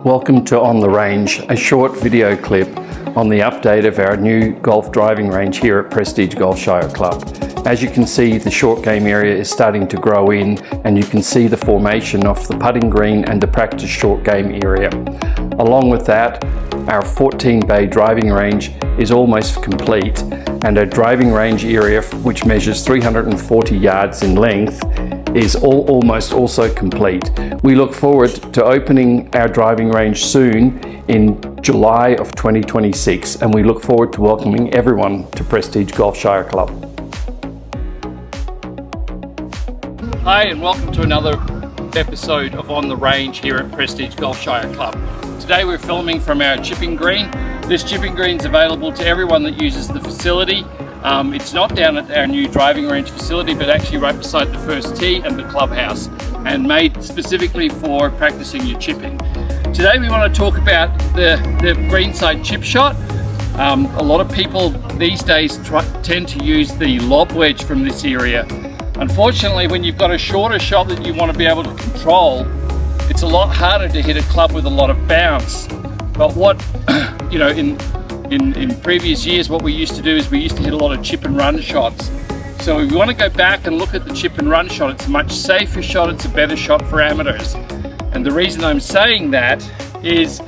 Welcome to On the Range, a short video clip on the update of our new golf driving range here at Prestige Golfshire Club. As you can see, the short game area is starting to grow in, and you can see the formation of the putting green and the practice short game area. Along with that, our 14 bay driving range is almost complete, and our driving range area, which measures 340 yards in length, is almost also complete. We look forward to opening our driving range soon in July of 2026, and we look forward to welcoming everyone to Prestige Golfshire Club. Hi, and welcome to another episode of On the Range here at Prestige Golfshire Club. Today we're filming from our chipping green. This chipping green is available to everyone that uses the facility. It's not down at our new driving range facility, but actually right beside the first tee and the clubhouse, and made specifically for practicing your chipping. Today we want to talk about the greenside chip shot. A lot of people these days tend to use the lob wedge from this area. Unfortunately, when you've got a shorter shot that you want to be able to control, it's a lot harder to hit a club with a lot of bounce. But what, in previous years, what we used to do is we used to hit a lot of chip and run shots. So if we want to go back and look at the chip and run shot, it's a much safer shot, it's a better shot for amateurs. And the reason I'm saying that is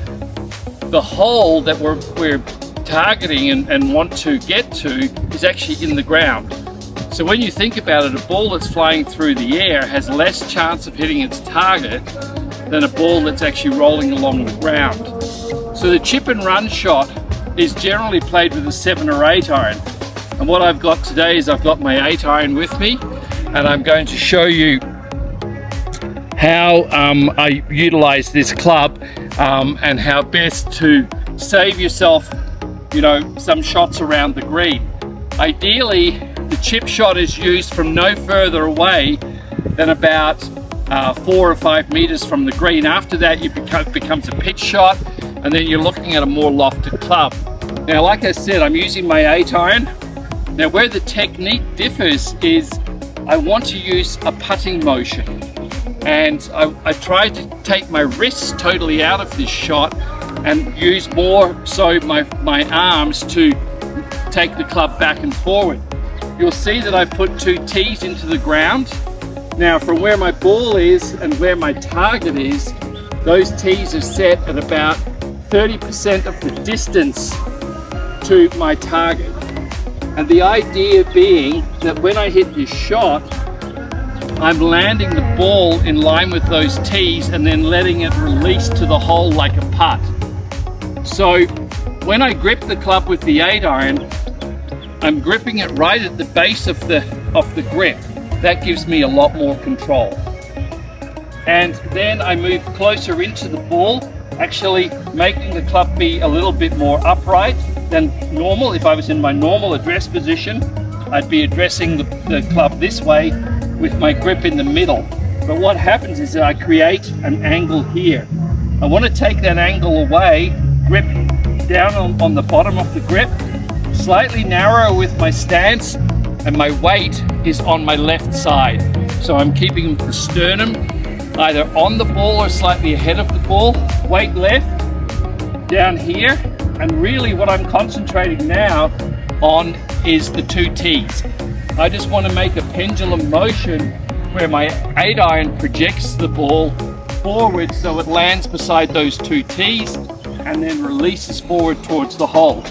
the hole that we're targeting and want to get to is actually in the ground. So when you think about it, a ball that's flying through the air has less chance of hitting its target than a ball that's actually rolling along the ground. So the chip and run shot is generally played with a 7 or 8 iron. And what I've got today is I've got my 8 iron with me, and I'm going to show you how I utilize this club and how best to save yourself, some shots around the green. Ideally, the chip shot is used from no further away than about 4 or 5 meters from the green. After that, it becomes a pitch shot, and then you're looking at a more lofted club. Now, like I said, I'm using my 8 iron. Now, where the technique differs is I want to use a putting motion, and I try to take my wrists totally out of this shot and use more so my arms to take the club back and forward. You'll see that I've put 2 tees into the ground. Now, from where my ball is and where my target is, those tees are set at about 30% of the distance to my target. And the idea being that when I hit this shot, I'm landing the ball in line with those tees and then letting it release to the hole like a putt. So when I grip the club with the 8 iron, I'm gripping it right at the base of the grip. That gives me a lot more control. And then I move closer into the ball, actually making the club be a little bit more upright than normal. If I was in my normal address position, I'd be addressing the club this way with my grip in the middle. But what happens is that I create an angle here. I want to take that angle away, grip down on the bottom of the grip, slightly narrower with my stance, and my weight is on my left side. So I'm keeping the sternum either on the ball or slightly ahead of the ball, weight left, down here, and really what I'm concentrating now on is the 2 tees. I just want to make a pendulum motion where my 8 iron projects the ball forward so it lands beside those 2 tees and then releases forward towards the hole.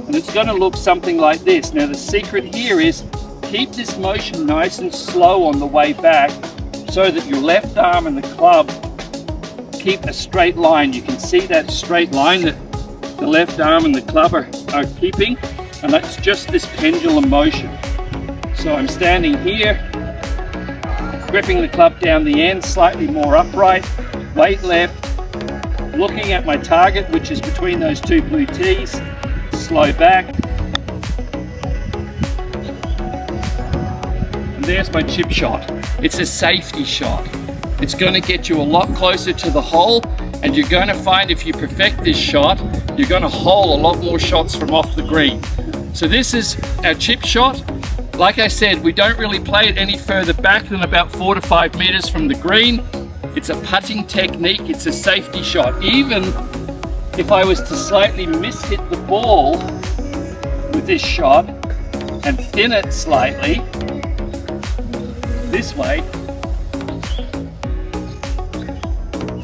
And it's going to look something like this. Now, the secret here is keep this motion nice and slow on the way back so that your left arm and the club keep a straight line. You can see that straight line that the left arm and the club are keeping, and that's just this pendulum motion. So I'm standing here, gripping the club down the end, slightly more upright, weight left, looking at my target, which is between those 2 blue tees. Slow back, and there's my chip shot. It's a safety shot. It's going to get you a lot closer to the hole, and you're going to find if you perfect this shot, you're going to hole a lot more shots from off the green. So this is our chip shot. Like I said, we don't really play it any further back than about 4 to 5 meters from the green. It's a putting technique, it's a safety shot. Even if I was to slightly mishit the ball with this shot and thin it slightly this way,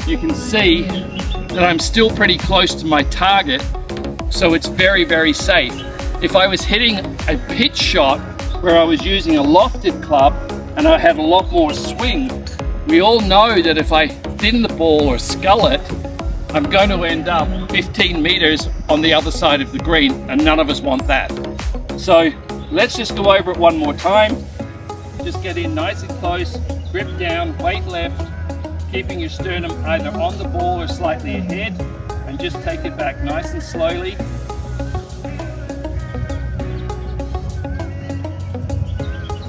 you can see that I'm still pretty close to my target, so it's very, very safe. If I was hitting a pitch shot where I was using a lofted club and I had a lot more swing, we all know that if I thin the ball or scull it, I'm going to end up 15 meters on the other side of the green, and none of us want that. So let's just go over it one more time. Just get in nice and close, grip down, weight left, keeping your sternum either on the ball or slightly ahead, and just take it back nice and slowly.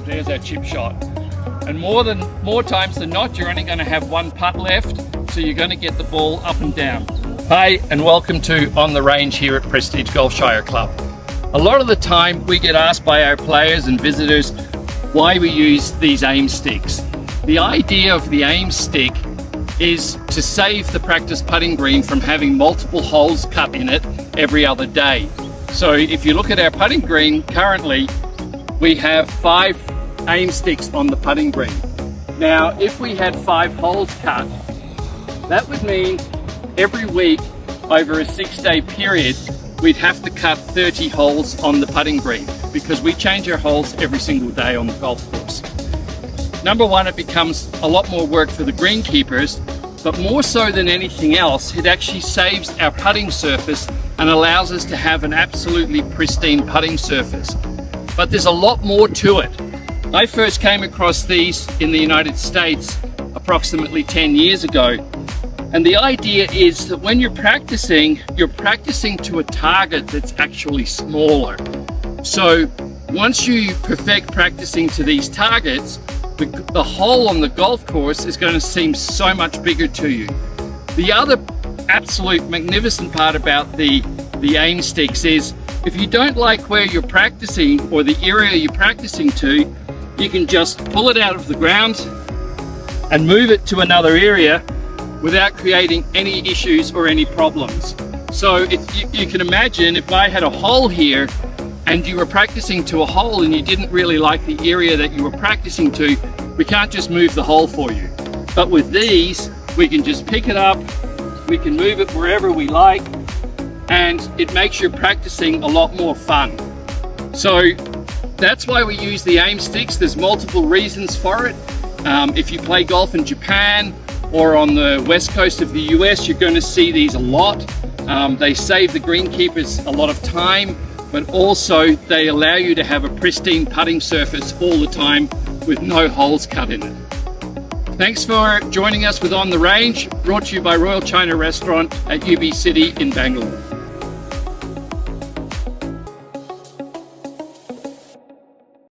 There's our chip shot. And more times than not, you're only going to have one putt left, so you're going to get the ball up and down. Hi, and welcome to On the Range here at Prestige Golfshire Club. A lot of the time we get asked by our players and visitors why we use these aim sticks. The idea of the aim stick is to save the practice putting green from having multiple holes cut in it every other day. So if you look at our putting green currently, we have 5 aim sticks on the putting green. Now, if we had 5 holes cut, that would mean every week over a 6-day period, we'd have to cut 30 holes on the putting green, because we change our holes every single day on the golf course. Number one, it becomes a lot more work for the greenkeepers, but more so than anything else, it actually saves our putting surface and allows us to have an absolutely pristine putting surface. But there's a lot more to it. I first came across these in the United States approximately 10 years ago. And the idea is that when you're practicing to a target that's actually smaller. So once you perfect practicing to these targets, the hole on the golf course is going to seem so much bigger to you. The other absolute magnificent part about the aim sticks is if you don't like where you're practicing or the area you're practicing to, you can just pull it out of the ground and move it to another area without creating any issues or any problems. So if you can imagine if I had a hole here and you were practicing to a hole and you didn't really like the area that you were practicing to, we can't just move the hole for you. But with these, we can just pick it up, we can move it wherever we like, and it makes your practicing a lot more fun. So that's why we use the aim sticks. There's multiple reasons for it. If you play golf in Japan or on the west coast of the US, you're going to see these a lot. They save the greenkeepers a lot of time, but also they allow you to have a pristine putting surface all the time with no holes cut in it. Thanks for joining us with On the Range, brought to you by Royal China Restaurant at UB City in Bangalore.